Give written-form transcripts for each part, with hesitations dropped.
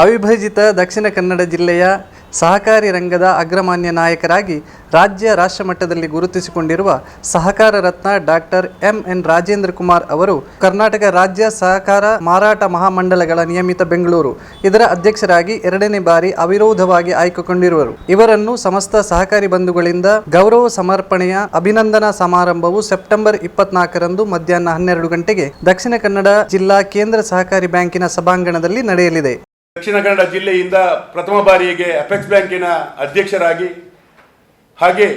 ಅವಿಭಜಿತ ದಕ್ಷಿಣ ಕನ್ನಡ ಜಿಲ್ಲೆಯ ಸಹಕಾರಿ ರಂಗದ ಅಗ್ರಮಾನ್ಯ ನಾಯಕರಾಗಿ ರಾಜ್ಯ ರಾಷ್ಟ್ರಮಟ್ಟದಲ್ಲಿ ಗುರುತಿಸಿಕೊಂಡಿರುವ ಸಹಕಾರ ರತ್ನ ಡಾಕ್ಟರ್ ಎಂ.ಎನ್. ರಾಜೇಂದ್ರ ಕುಮಾರ್ ಅವರು ಕರ್ನಾಟಕ ರಾಜ್ಯ ಸಹಕಾರ ಮಾರಾಟ ಮಹಾಮಂಡಲಗಳ ನಿಯಮಿತ ಬೆಂಗಳೂರು ಇದರ ಅಧ್ಯಕ್ಷರಾಗಿ 2ನೇ ಬಾರಿ ಅವಿರೋಧವಾಗಿ ಆಯ್ಕೆಗೊಂಡಿರುವರು. ಇವರನ್ನು ಸಮಸ್ತ ಸಹಕಾರಿ ಬಂಧುಗಳಿಂದ ಗೌರವ ಸಮರ್ಪಣೆಯ ಅಭಿನಂದನಾ ಸಮಾರಂಭವು ಸೆಪ್ಟೆಂಬರ್ 24ರಂದು ಮಧ್ಯಾಹ್ನ 12 ಗಂಟೆಗೆ ದಕ್ಷಿಣ ಕನ್ನಡ ಜಿಲ್ಲಾ ಕೇಂದ್ರ ಸಹಕಾರಿ ಬ್ಯಾಂಕಿನ ಸಭಾಂಗಣದಲ್ಲಿ ನಡೆಯಲಿದೆ. ದಕ್ಷಿಣ ಕನ್ನಡ ಜಿಲ್ಲೆಯಿಂದ ಪ್ರಥಮ ಬಾರಿಗೆ ಅಪೆಕ್ಸ್ ಬ್ಯಾಂಕಿನ ಅಧ್ಯಕ್ಷರಾಗಿ ಹಾಗೆ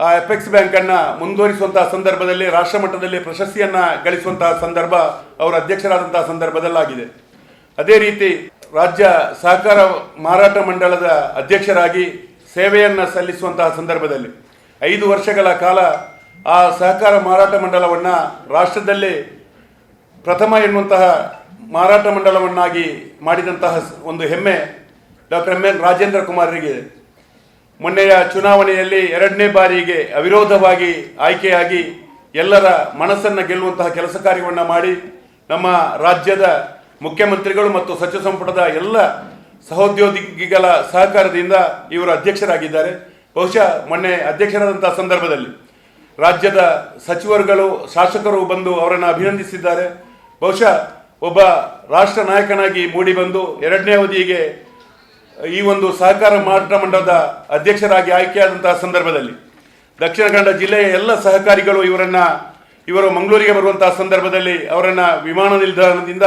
ಆ ಅಪೆಕ್ಸ್ ಬ್ಯಾಂಕನ್ನು ಮುಂದುವರಿಸುವಂತಹ ಸಂದರ್ಭದಲ್ಲಿ ರಾಷ್ಟ್ರಮಟ್ಟದಲ್ಲಿ ಪ್ರಶಸ್ತಿಯನ್ನು ಗಳಿಸುವಂತಹ ಸಂದರ್ಭ ಅವರ ಅಧ್ಯಕ್ಷರಾದಂತಹ ಸಂದರ್ಭದಲ್ಲಾಗಿದೆ. ಅದೇ ರೀತಿ ರಾಜ್ಯ ಸಹಕಾರ ಮಾರಾಟ ಮಂಡಳದ ಅಧ್ಯಕ್ಷರಾಗಿ ಸೇವೆಯನ್ನು ಸಲ್ಲಿಸುವಂತಹ ಸಂದರ್ಭದಲ್ಲಿ 5 ವರ್ಷಗಳ ಕಾಲ ಆ ಸಹಕಾರ ಮಾರಾಟ ಮಂಡಲವನ್ನು ರಾಷ್ಟ್ರದಲ್ಲೇ ಪ್ರಥಮ ಎನ್ನುವಂತಹ ಮಾರಾಟ ಮಂಡಲವನ್ನಾಗಿ ಮಾಡಿದಂತಹ ಒಂದು ಹೆಮ್ಮೆ ಡಾಕ್ಟರ್ ಎಂ.ಎನ್. ರಾಜೇಂದ್ರ ಕುಮಾರ್ರಿಗೆ ಮೊನ್ನೆಯ ಚುನಾವಣೆಯಲ್ಲಿ 2ನೇ ಬಾರಿಗೆ ಅವಿರೋಧವಾಗಿ ಆಯ್ಕೆಯಾಗಿ ಎಲ್ಲರ ಮನಸ್ಸನ್ನು ಗೆಲ್ಲುವಂತಹ ಕೆಲಸ ಕಾರ್ಯವನ್ನು ಮಾಡಿ ನಮ್ಮ ರಾಜ್ಯದ ಮುಖ್ಯಮಂತ್ರಿಗಳು ಮತ್ತು ಸಚಿವ ಸಂಪುಟದ ಎಲ್ಲ ಸಹೋದ್ಯೋಗಿಗಳ ಸಹಕಾರದಿಂದ ಇವರು ಅಧ್ಯಕ್ಷರಾಗಿದ್ದಾರೆ. ಬಹುಶಃ ಮೊನ್ನೆ ಅಧ್ಯಕ್ಷರಾದಂತಹ ಸಂದರ್ಭದಲ್ಲಿ ರಾಜ್ಯದ ಸಚಿವರುಗಳು ಶಾಸಕರು ಬಂದು ಅವರನ್ನು ಅಭಿನಂದಿಸಿದ್ದಾರೆ. ಬಹುಶಃ ಒಬ್ಬ ರಾಷ್ಟ್ರ ನಾಯಕನಾಗಿ ಮೂಡಿ ಬಂದು 2ನೇ ಅವಧಿಗೆ ಈ ಒಂದು ಸಹಕಾರ ಮಾರಾಟ ಮಂಡಲದ ಅಧ್ಯಕ್ಷರಾಗಿ ಆಯ್ಕೆಯಾದಂತಹ ಸಂದರ್ಭದಲ್ಲಿ ದಕ್ಷಿಣ ಕನ್ನಡ ಜಿಲ್ಲೆಯ ಎಲ್ಲ ಸಹಕಾರಿಗಳು ಇವರು ಮಂಗಳೂರಿಗೆ ಬರುವಂತಹ ಸಂದರ್ಭದಲ್ಲಿ ಅವರನ್ನು ವಿಮಾನ ನಿಲ್ದಾಣದಿಂದ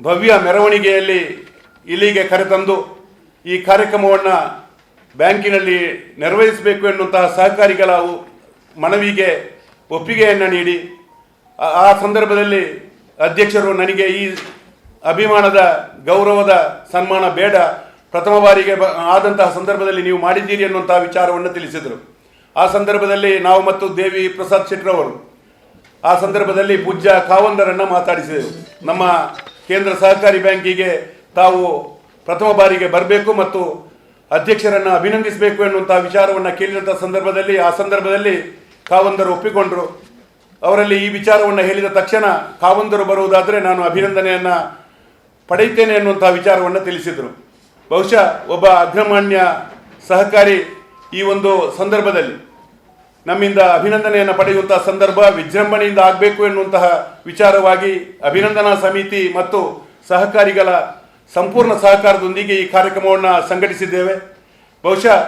ಭವ್ಯ ಮೆರವಣಿಗೆಯಲ್ಲಿ ಇಲ್ಲಿಗೆ ಕರೆತಂದು ಈ ಕಾರ್ಯಕ್ರಮವನ್ನು ಬ್ಯಾಂಕಿನಲ್ಲಿ ನಿರ್ವಹಿಸಬೇಕು ಎನ್ನುವಂತಹ ಸಹಕಾರಿಗಳ ಮನವಿಗೆ ಒಪ್ಪಿಗೆಯನ್ನು ನೀಡಿ ಆ ಸಂದರ್ಭದಲ್ಲಿ ಅಧ್ಯಕ್ಷರು ನನಗೆ ಈ ಅಭಿಮಾನದ ಗೌರವದ ಸನ್ಮಾನ ಬೇಡ, ಪ್ರಥಮ ಬಾರಿಗೆ ಆದಂತಹ ಸಂದರ್ಭದಲ್ಲಿ ನೀವು ಮಾಡಿದ್ದೀರಿ ಅನ್ನುವಂತಹ ವಿಚಾರವನ್ನು ತಿಳಿಸಿದರು. ಆ ಸಂದರ್ಭದಲ್ಲಿ ನಾವು ಮತ್ತು ದೇವಿ ಪ್ರಸಾದ್ ಶೆಟ್ಟರವರು ಆ ಸಂದರ್ಭದಲ್ಲಿ ಪೂಜ್ಯ ಕಾವಂದರನ್ನು ಮಾತಾಡಿಸಿದೆವು. ನಮ್ಮ ಕೇಂದ್ರ ಸಹಕಾರಿ ಬ್ಯಾಂಕಿಗೆ ತಾವು ಪ್ರಥಮ ಬಾರಿಗೆ ಬರಬೇಕು ಮತ್ತು ಅಧ್ಯಕ್ಷರನ್ನು ಅಭಿನಂದಿಸಬೇಕು ಎನ್ನುವಂತಹ ವಿಚಾರವನ್ನು ಕೇಳಿದಂಥ ಸಂದರ್ಭದಲ್ಲಿ ಆ ಸಂದರ್ಭದಲ್ಲಿ ಕಾವಂದರು ಒಪ್ಪಿಕೊಂಡರು. ಅವರಲ್ಲಿ ಈ ವಿಚಾರವನ್ನು ಹೇಳಿದ ತಕ್ಷಣ ಕಾವಂದರು ಬರುವುದಾದರೆ ನಾನು ಅಭಿನಂದನೆಯನ್ನು ಪಡೆಯುತ್ತೇನೆ ಎನ್ನುವಂತಹ ವಿಚಾರವನ್ನು ತಿಳಿಸಿದರು. ಬಹುಶಃ ಒಬ್ಬ ಅಗ್ರಮಾನ್ಯ ಸಹಕಾರಿ ಈ ಒಂದು ಸಂದರ್ಭದಲ್ಲಿ ನಮ್ಮಿಂದ ಅಭಿನಂದನೆಯನ್ನು ಪಡೆಯುವಂತಹ ಸಂದರ್ಭ ವಿಜೃಂಭಣೆಯಿಂದ ಆಗಬೇಕು ಎನ್ನುವಂತಹ ವಿಚಾರವಾಗಿ ಅಭಿನಂದನಾ ಸಮಿತಿ ಮತ್ತು ಸಹಕಾರಿಗಳ ಸಂಪೂರ್ಣ ಸಹಕಾರದೊಂದಿಗೆ ಈ ಕಾರ್ಯಕ್ರಮವನ್ನು ಸಂಘಟಿಸಿದ್ದೇವೆ. ಬಹುಶಃ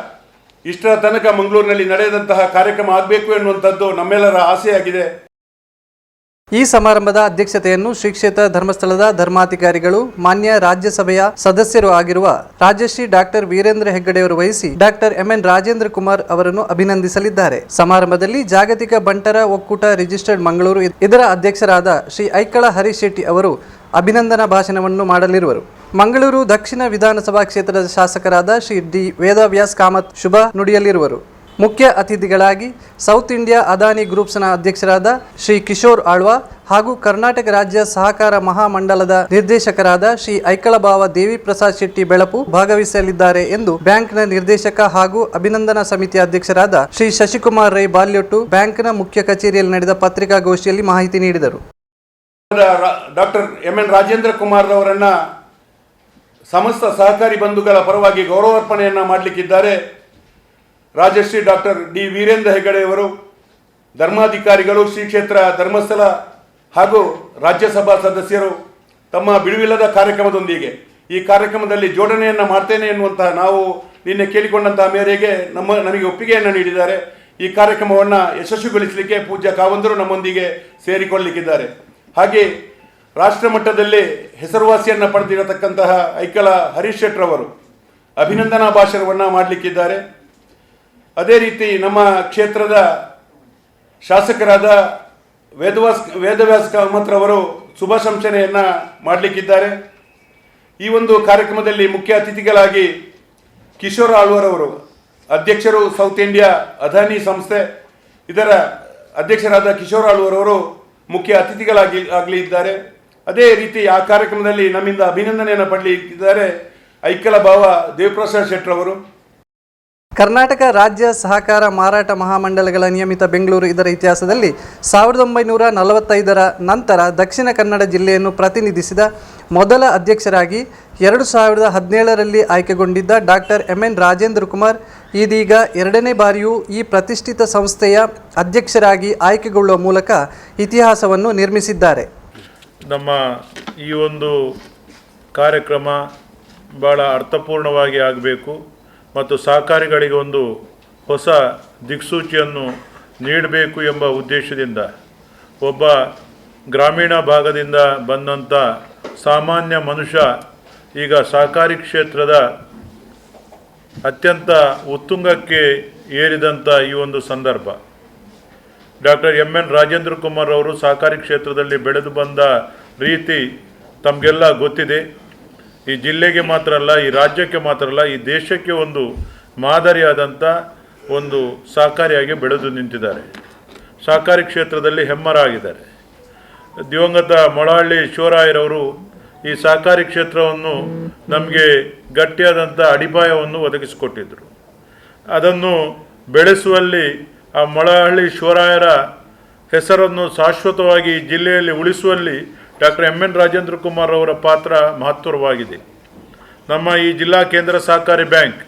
ಇಷ್ಟರ ತನಕ ಮಂಗಳೂರಿನಲ್ಲಿ ನಡೆದಂತಹ ಕಾರ್ಯಕ್ರಮ ಆಗಬೇಕು ಎನ್ನುವಂಥದ್ದು ನಮ್ಮೆಲ್ಲರ ಆಸೆಯಾಗಿದೆ. ಈ ಸಮಾರಂಭದ ಅಧ್ಯಕ್ಷತೆಯನ್ನು ಶ್ರೀ ಕ್ಷೇತ್ರ ಧರ್ಮಸ್ಥಳದ ಧರ್ಮಾಧಿಕಾರಿಗಳು ಮಾನ್ಯ ರಾಜ್ಯಸಭೆಯ ಸದಸ್ಯರು ಆಗಿರುವ ರಾಜಶ್ರೀ ಡಾಕ್ಟರ್ ವೀರೇಂದ್ರ ಹೆಗ್ಗಡೆಯವರು ವಹಿಸಿ ಡಾಕ್ಟರ್ ಎಂ.ಎನ್. ರಾಜೇಂದ್ರ ಕುಮಾರ್ ಅವರನ್ನು ಅಭಿನಂದಿಸಲಿದ್ದಾರೆ. ಸಮಾರಂಭದಲ್ಲಿ ಜಾಗತಿಕ ಬಂಟರ ಒಕ್ಕೂಟ ರಿಜಿಸ್ಟರ್ಡ್ ಮಂಗಳೂರು ಇದರ ಅಧ್ಯಕ್ಷರಾದ ಶ್ರೀ ಐಕ್ಕಳ ಹರೀಶ್ ಶೆಟ್ಟಿ ಅವರು ಅಭಿನಂದನಾ ಭಾಷಣವನ್ನು ಮಾಡಲಿರುವರು. ಮಂಗಳೂರು ದಕ್ಷಿಣ ವಿಧಾನಸಭಾ ಕ್ಷೇತ್ರದ ಶಾಸಕರಾದ ಶ್ರೀ ಡಿ ವೇದವ್ಯಾಸ್ ಕಾಮತ್ ಶುಭ ನುಡಿಯಲಿರುವರು. ಮುಖ್ಯ ಅತಿಥಿಗಳಾಗಿ ಸೌತ್ ಇಂಡಿಯಾ ಅದಾನಿ ಗ್ರೂಪ್ಸ್ನ ಅಧ್ಯಕ್ಷರಾದ ಶ್ರೀ ಕಿಶೋರ್ ಆಳ್ವಾ ಹಾಗೂ ಕರ್ನಾಟಕ ರಾಜ್ಯ ಸಹಕಾರ ಮಹಾಮಂಡಲದ ನಿರ್ದೇಶಕರಾದ ಶ್ರೀ ಐಕ್ಕಳಭಾವ ದೇವಿ ಪ್ರಸಾದ್ ಶೆಟ್ಟಿ ಬೆಳಪು ಭಾಗವಹಿಸಲಿದ್ದಾರೆ ಎಂದು ಬ್ಯಾಂಕ್ನ ನಿರ್ದೇಶಕ ಹಾಗೂ ಅಭಿನಂದನಾ ಸಮಿತಿ ಅಧ್ಯಕ್ಷರಾದ ಶ್ರೀ ಶಶಿಕುಮಾರ್ ರೈ ಬಾಲ್ಯೊಟ್ಟು ಬ್ಯಾಂಕ್ನ ಮುಖ್ಯ ಕಚೇರಿಯಲ್ಲಿ ನಡೆದ ಪತ್ರಿಕಾಗೋಷ್ಠಿಯಲ್ಲಿ ಮಾಹಿತಿ ನೀಡಿದರು. Doctor M.N.. ರಾಜೇಂದ್ರ ಕುಮಾರ್ ಅವರನ್ನ ಸಮಸ್ತ ಸಹಕಾರಿ ಬಂಧುಗಳ ಪರವಾಗಿ ಗೌರವಾರ್ಪಣೆಯನ್ನು ಮಾಡಲಿಕ್ಕಿದ್ದಾರೆ. ರಾಜಶ್ರೀ ಡಾಕ್ಟರ್ ಡಿ ವೀರೇಂದ್ರ ಹೆಗ್ಗಡೆಯವರು ಧರ್ಮಾಧಿಕಾರಿಗಳು, ಶ್ರೀ ಕ್ಷೇತ್ರ ಧರ್ಮಸ್ಥಳ ಹಾಗೂ ರಾಜ್ಯಸಭಾ ಸದಸ್ಯರು ತಮ್ಮ ಬಿಡುವಿಲ್ಲದ ಕಾರ್ಯಕ್ರಮದೊಂದಿಗೆ ಈ ಕಾರ್ಯಕ್ರಮದಲ್ಲಿ ಜೋಡಣೆಯನ್ನು ಮಾಡ್ತೇನೆ ಎನ್ನುವಂತಹ ನಾವು ನಿನ್ನೆ ಕೇಳಿಕೊಂಡಂತಹ ಮೇರೆಗೆ ನಮಗೆ ಒಪ್ಪಿಗೆಯನ್ನು ನೀಡಿದ್ದಾರೆ. ಈ ಕಾರ್ಯಕ್ರಮವನ್ನು ಯಶಸ್ವಿಗೊಳಿಸಲಿಕ್ಕೆ ಪೂಜ್ಯ ಕಾವಂದರು ನಮ್ಮೊಂದಿಗೆ ಸೇರಿಕೊಳ್ಳಲಿಕ್ಕಿದ್ದಾರೆ. ಹಾಗೆ ರಾಷ್ಟ್ರ ಮಟ್ಟದಲ್ಲಿ ಹೆಸರುವಾಸಿಯನ್ನು ಪಡೆದಿರತಕ್ಕಂತಹ ಐಕ್ಕಳ ಹರೀಶ್ ಶೆಟ್ಟರವರು ಅಭಿನಂದನಾ ಭಾಷಣವನ್ನು ಮಾಡಲಿಕ್ಕಿದ್ದಾರೆ. ಅದೇ ರೀತಿ ನಮ್ಮ ಕ್ಷೇತ್ರದ ಶಾಸಕರಾದ ವೇದವ್ಯಾಸ್ ಕಾಮತ್ರವರು ಶುಭಾಶಂಸನೆಯನ್ನು ಮಾಡಲಿಕ್ಕಿದ್ದಾರೆ. ಈ ಒಂದು ಕಾರ್ಯಕ್ರಮದಲ್ಲಿ ಮುಖ್ಯ ಅತಿಥಿಗಳಾಗಿ ಕಿಶೋರ್ ಆಳ್ವರವರು ಅಧ್ಯಕ್ಷರು ಸೌತ್ ಇಂಡಿಯಾ ಅದಾನಿ ಸಂಸ್ಥೆ ಇದರ ಅಧ್ಯಕ್ಷರಾದ ಕಿಶೋರ್ ಆಳ್ವರವರು ಮುಖ್ಯ ಅತಿಥಿಗಳಾಗಲಿದ್ದಾರೆ. ಅದೇ ರೀತಿ ಆ ಕಾರ್ಯಕ್ರಮದಲ್ಲಿ ನಮ್ಮಿಂದ ಅಭಿನಂದನೆಯನ್ನು ಪಡೆಯಲಿದ್ದಾರೆ ಐಕ್ಕಳ ಭಾವ ದೇವಪ್ರಸಾದ್ ಶೆಟ್ಟರವರು. ಕರ್ನಾಟಕ ರಾಜ್ಯ ಸಹಕಾರ ಮಾರಾಟ ಮಹಾಮಂಡಲಗಳ ನಿಯಮಿತ ಬೆಂಗಳೂರು ಇದರ ಇತಿಹಾಸದಲ್ಲಿ 1945ರ ನಂತರ ದಕ್ಷಿಣ ಕನ್ನಡ ಜಿಲ್ಲೆಯನ್ನು ಪ್ರತಿನಿಧಿಸಿದ ಮೊದಲ ಅಧ್ಯಕ್ಷರಾಗಿ 2017ರಲ್ಲಿ ಆಯ್ಕೆಗೊಂಡಿದ್ದ ಡಾಕ್ಟರ್ ಎಂ.ಎನ್. ರಾಜೇಂದ್ರ ಕುಮಾರ್ ಇದೀಗ ಎರಡನೇ ಬಾರಿಯೂ ಈ ಪ್ರತಿಷ್ಠಿತ ಸಂಸ್ಥೆಯ ಅಧ್ಯಕ್ಷರಾಗಿ ಆಯ್ಕೆಗೊಳ್ಳುವ ಮೂಲಕ ಇತಿಹಾಸವನ್ನು ನಿರ್ಮಿಸಿದ್ದಾರೆ. ನಮ್ಮ ಈ ಒಂದು ಕಾರ್ಯಕ್ರಮ ಭಾಳ ಅರ್ಥಪೂರ್ಣವಾಗಿ ಆಗಬೇಕು ಮತ್ತು ಸಹಕಾರಿಗಳಿಗೆ ಒಂದು ಹೊಸ ದಿಕ್ಸೂಚಿಯನ್ನು ನೀಡಬೇಕು ಎಂಬ ಉದ್ದೇಶದಿಂದ ಒಬ್ಬ ಗ್ರಾಮೀಣ ಭಾಗದಿಂದ ಬಂದಂಥ ಸಾಮಾನ್ಯ ಮನುಷ್ಯ ಈಗ ಸಹಕಾರಿ ಕ್ಷೇತ್ರದ ಅತ್ಯಂತ ಉತ್ತುಂಗಕ್ಕೆ ಏರಿದಂಥ ಈ ಒಂದು ಸಂದರ್ಭ. Doctor M.N.. ರಾಜೇಂದ್ರ ಕುಮಾರ್ ಅವರು ಸಹಕಾರಿ ಕ್ಷೇತ್ರದಲ್ಲಿ ಬೆಳೆದು ಬಂದ ರೀತಿ ತಮಗೆಲ್ಲ ಗೊತ್ತಿದೆ. ಈ ಜಿಲ್ಲೆಗೆ ಮಾತ್ರ ಅಲ್ಲ, ಈ ರಾಜ್ಯಕ್ಕೆ ಮಾತ್ರ ಅಲ್ಲ, ಈ ದೇಶಕ್ಕೆ ಒಂದು ಮಾದರಿಯಾದಂಥ ಒಂದು ಸಹಕಾರಿಯಾಗಿ ಬೆಳೆದು ನಿಂತಿದ್ದಾರೆ. ಸಹಕಾರಿ ಕ್ಷೇತ್ರದಲ್ಲಿ ಹೆಮ್ಮರಾಗಿದ್ದಾರೆ. ದಿವಂಗತ ಮೊಳಹಳ್ಳಿ ಶಿವರಾಯರವರು ಈ ಸಹಕಾರಿ ಕ್ಷೇತ್ರವನ್ನು ನಮಗೆ ಗಟ್ಟಿಯಾದಂಥ ಅಡಿಪಾಯವನ್ನು ಒದಗಿಸಿಕೊಟ್ಟಿದ್ದರು. ಅದನ್ನು ಬೆಳೆಸುವಲ್ಲಿ ಆ ಮೊಳಹಳ್ಳಿ ಶಿವರಾಯರ ಹೆಸರನ್ನು ಶಾಶ್ವತವಾಗಿ ಈ ಜಿಲ್ಲೆಯಲ್ಲಿ ಉಳಿಸುವಲ್ಲಿ ಡಾಕ್ಟರ್ ಎಂ.ಎನ್. ರಾಜೇಂದ್ರ ಕುಮಾರ್ ಅವರ ಪಾತ್ರ ಮಹತ್ವವಾಗಿದೆ. ನಮ್ಮ ಈ ಜಿಲ್ಲಾ ಕೇಂದ್ರ ಸಹಕಾರಿ ಬ್ಯಾಂಕ್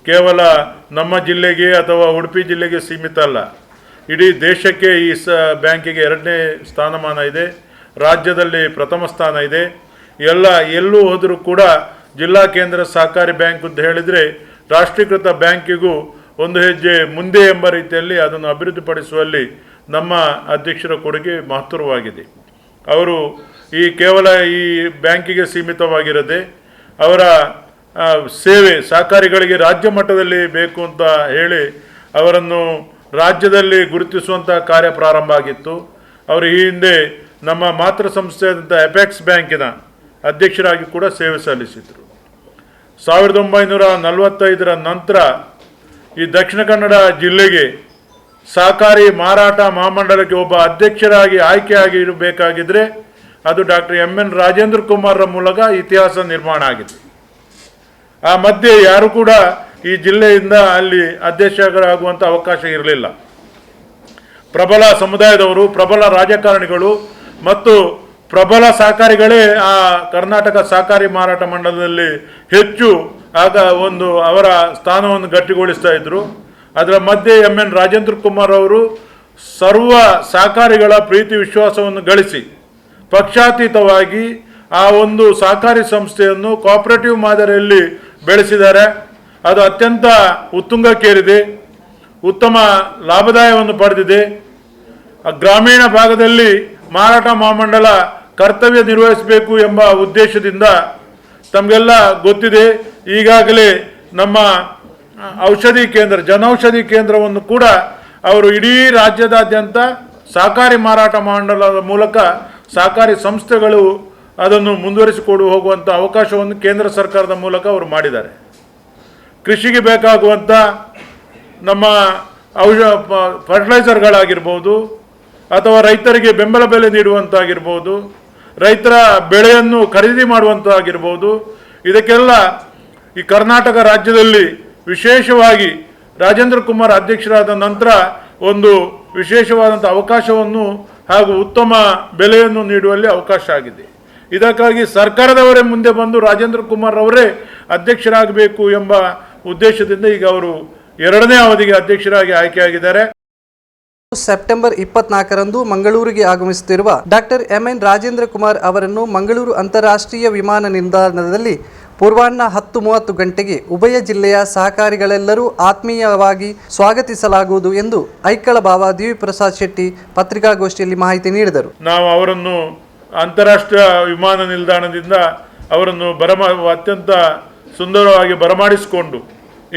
ಕೇವಲ ನಮ್ಮ ಜಿಲ್ಲೆಗೆ ಅಥವಾ ಉಡುಪಿ ಜಿಲ್ಲೆಗೆ ಸೀಮಿತ ಅಲ್ಲ, ಇಡೀ ದೇಶಕ್ಕೆ ಈ ಬ್ಯಾಂಕಿಗೆ 2ನೇ ಸ್ಥಾನಮಾನ ಇದೆ. ರಾಜ್ಯದಲ್ಲಿ ಪ್ರಥಮ ಸ್ಥಾನ ಇದೆ. ಎಲ್ಲೂ ಹೋದರೂ ಕೂಡ ಜಿಲ್ಲಾ ಕೇಂದ್ರ ಸಹಕಾರಿ ಬ್ಯಾಂಕ್ ಅಂತ ಹೇಳಿದರೆ ರಾಷ್ಟ್ರೀಕೃತ ಬ್ಯಾಂಕಿಗೂ ಒಂದು ಹೆಜ್ಜೆ ಮುಂದೆ ಎಂಬ ರೀತಿಯಲ್ಲಿ ಅದನ್ನು ಅಭಿವೃದ್ಧಿಪಡಿಸುವಲ್ಲಿ ನಮ್ಮ ಅಧ್ಯಕ್ಷರ ಕೊಡುಗೆ ಮಹತ್ವವಾಗಿದೆ. ಅವರು ಕೇವಲ ಈ ಬ್ಯಾಂಕಿಗೆ ಸೀಮಿತವಾಗಿರದೆ ಅವರ ಸೇವೆ ಸಹಕಾರಿಗಳಿಗೆ ರಾಜ್ಯ ಮಟ್ಟದಲ್ಲಿ ಬೇಕು ಅಂತ ಹೇಳಿ ಅವರನ್ನು ರಾಜ್ಯದಲ್ಲಿ ಗುರುತಿಸುವಂಥ ಕಾರ್ಯ ಪ್ರಾರಂಭ ಆಗಿತ್ತು. ಅವರು ಈ ಹಿಂದೆ ನಮ್ಮ ಮಾತೃ ಸಂಸ್ಥೆಯಾದಂಥ ಅಪೆಕ್ಸ್ ಬ್ಯಾಂಕಿನ ಅಧ್ಯಕ್ಷರಾಗಿ ಕೂಡ ಸೇವೆ ಸಲ್ಲಿಸಿದರು. 1945ರ ನಂತರ ಈ ದಕ್ಷಿಣ ಕನ್ನಡ ಜಿಲ್ಲೆಗೆ ಸಹಕಾರಿ ಮಾರಾಟ ಮಹಾಮಂಡಲಕ್ಕೆ ಒಬ್ಬ ಅಧ್ಯಕ್ಷರಾಗಿ ಆಯ್ಕೆಯಾಗಿ ಇರಬೇಕಾಗಿದ್ದರೆ ಅದು ಡಾಕ್ಟರ್ ಎಂ.ಎನ್. ರಾಜೇಂದ್ರ ಕುಮಾರ್ರ ಮೂಲಕ ಇತಿಹಾಸ ನಿರ್ಮಾಣ ಆಗಿದೆ. ಆ ಮಧ್ಯೆ ಯಾರು ಕೂಡ ಈ ಜಿಲ್ಲೆಯಿಂದ ಅಲ್ಲಿ ಅಧ್ಯಕ್ಷರಾಗುವಂಥ ಅವಕಾಶ ಇರಲಿಲ್ಲ. ಪ್ರಬಲ ಸಮುದಾಯದವರು, ಪ್ರಬಲ ರಾಜಕಾರಣಿಗಳು ಮತ್ತು ಪ್ರಬಲ ಸಹಕಾರಿಗಳೇ ಆ ಕರ್ನಾಟಕ ಸಹಕಾರಿ ಮಾರಾಟ ಮಂಡಲದಲ್ಲಿ ಹೆಚ್ಚು ಆಗ ಒಂದು ಅವರ ಸ್ಥಾನವನ್ನು ಗಟ್ಟಿಗೊಳಿಸ್ತಾ ಇದ್ದರು. ಅದರ ಮಧ್ಯೆ ಎಂ.ಎನ್. ರಾಜೇಂದ್ರ ಕುಮಾರ್ ಅವರು ಸರ್ವ ಸಹಕಾರಿಗಳ ಪ್ರೀತಿ ವಿಶ್ವಾಸವನ್ನು ಗಳಿಸಿ ಪಕ್ಷಾತೀತವಾಗಿ ಆ ಒಂದು ಸಹಕಾರಿ ಸಂಸ್ಥೆಯನ್ನು ಕೋಆಪರೇಟಿವ್ ಮಾದರಿಯಲ್ಲಿ ಬೆಳೆಸಿದ್ದಾರೆ. ಅದು ಅತ್ಯಂತ ಉತ್ತುಂಗಕ್ಕೇರಿದೆ, ಉತ್ತಮ ಲಾಭದಾಯವನ್ನು ಪಡೆದಿದೆ. ಗ್ರಾಮೀಣ ಭಾಗದಲ್ಲಿ ಮಾರಾಟ ಮಹಾಮಂಡಲ ಕರ್ತವ್ಯ ನಿರ್ವಹಿಸಬೇಕು ಎಂಬ ಉದ್ದೇಶದಿಂದ ತಮಗೆಲ್ಲ ಗೊತ್ತಿದೆ, ಈಗಾಗಲೇ ನಮ್ಮ ಔಷಧಿ ಕೇಂದ್ರ ಜನೌಷಧಿ ಕೇಂದ್ರವನ್ನು ಕೂಡ ಅವರು ಇಡೀ ರಾಜ್ಯದಾದ್ಯಂತ ಸಹಕಾರಿ ಮಾರಾಟ ಮಂಡಲದ ಮೂಲಕ ಸಹಕಾರಿ ಸಂಸ್ಥೆಗಳು ಅದನ್ನು ಮುಂದುವರಿಸಿಕೊಂಡು ಹೋಗುವಂಥ ಅವಕಾಶವನ್ನು ಕೇಂದ್ರ ಸರ್ಕಾರದ ಮೂಲಕ ಅವರು ಮಾಡಿದ್ದಾರೆ. ಕೃಷಿಗೆ ಬೇಕಾಗುವಂಥ ನಮ್ಮ ಫರ್ಟಿಲೈಸರ್ಗಳಾಗಿರ್ಬೋದು ಅಥವಾ ರೈತರಿಗೆ ಬೆಂಬಲ ಬೆಲೆ ನೀಡುವಂತಾಗಿರ್ಬೋದು, ರೈತರ ಬೆಳೆಯನ್ನು ಖರೀದಿ ಮಾಡುವಂತಾಗಿರ್ಬೋದು, ಇದಕ್ಕೆಲ್ಲ ಈ ಕರ್ನಾಟಕ ರಾಜ್ಯದಲ್ಲಿ ವಿಶೇಷವಾಗಿ ರಾಜೇಂದ್ರ ಕುಮಾರ್ ಅಧ್ಯಕ್ಷರಾದ ನಂತರ ಒಂದು ವಿಶೇಷವಾದಂಥ ಅವಕಾಶವನ್ನು ಹಾಗೂ ಉತ್ತಮ ಬೆಲೆಯನ್ನು ನೀಡುವಲ್ಲಿ ಅವಕಾಶ ಆಗಿದೆ. ಇದಕ್ಕಾಗಿ ಸರ್ಕಾರದವರೇ ಮುಂದೆ ಬಂದು ರಾಜೇಂದ್ರ ಕುಮಾರ್ ಅವರೇ ಅಧ್ಯಕ್ಷರಾಗಬೇಕು ಎಂಬ ಉದ್ದೇಶದಿಂದ ಈಗ ಅವರು 2ನೇ ಅವಧಿಗೆ ಅಧ್ಯಕ್ಷರಾಗಿ ಆಯ್ಕೆಯಾಗಿದ್ದಾರೆ. ಸೆಪ್ಟೆಂಬರ್ 24ರಂದು ಮಂಗಳೂರಿಗೆ ಆಗಮಿಸುತ್ತಿರುವ ಡಾಕ್ಟರ್ ಎಂ.ಎನ್. ರಾಜೇಂದ್ರ ಕುಮಾರ್ ಅವರನ್ನು ಮಂಗಳೂರು ಅಂತಾರಾಷ್ಟ್ರೀಯ ವಿಮಾನ ನಿಲ್ದಾಣದಲ್ಲಿ ಪೂರ್ವಾಹ್ನ 10:30 ಗಂಟೆಗೆ ಉಭಯ ಜಿಲ್ಲೆಯ ಸಹಕಾರಿಗಳೆಲ್ಲರೂ ಆತ್ಮೀಯವಾಗಿ ಸ್ವಾಗತಿಸಲಾಗುವುದು ಎಂದು ಐಕ್ಕಳ ಬಾವ ದಿವಿ ಪ್ರಸಾದ್ ಶೆಟ್ಟಿ ಪತ್ರಿಕಾಗೋಷ್ಠಿಯಲ್ಲಿ ಮಾಹಿತಿ ನೀಡಿದರು. ನಾವು ಅವರನ್ನು ಅಂತಾರಾಷ್ಟ್ರೀಯ ವಿಮಾನ ನಿಲ್ದಾಣದಿಂದ ಅವರನ್ನು ಅತ್ಯಂತ ಸುಂದರವಾಗಿ ಬರಮಾಡಿಸಿಕೊಂಡು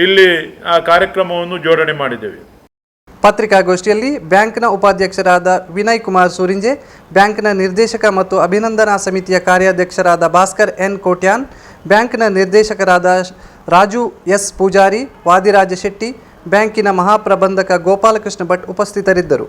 ಇಲ್ಲಿ ಆ ಕಾರ್ಯಕ್ರಮವನ್ನು ಜೋಡಣೆ ಮಾಡಿದ್ದೇವೆ. ಪತ್ರಿಕಾಗೋಷ್ಠಿಯಲ್ಲಿ ಬ್ಯಾಂಕ್ನ ಉಪಾಧ್ಯಕ್ಷರಾದ ವಿನಯ್ ಕುಮಾರ್ ಸೂರಿಂಜೆ, ಬ್ಯಾಂಕ್ನ ನಿರ್ದೇಶಕ ಮತ್ತು ಅಭಿನಂದನಾ ಸಮಿತಿಯ ಕಾರ್ಯಾಧ್ಯಕ್ಷರಾದ ಭಾಸ್ಕರ್ ಎನ್ ಕೋಟ್ಯಾನ್, ಬ್ಯಾಂಕ್ನ ನಿರ್ದೇಶಕರಾದ ರಾಜು ಎಸ್ ಪೂಜಾರಿ, ವಾದಿರಾಜ ಶೆಟ್ಟಿ, ಬ್ಯಾಂಕಿನ ಮಹಾಪ್ರಬಂಧಕ ಗೋಪಾಲಕೃಷ್ಣ ಭಟ್ ಉಪಸ್ಥಿತರಿದ್ದರು.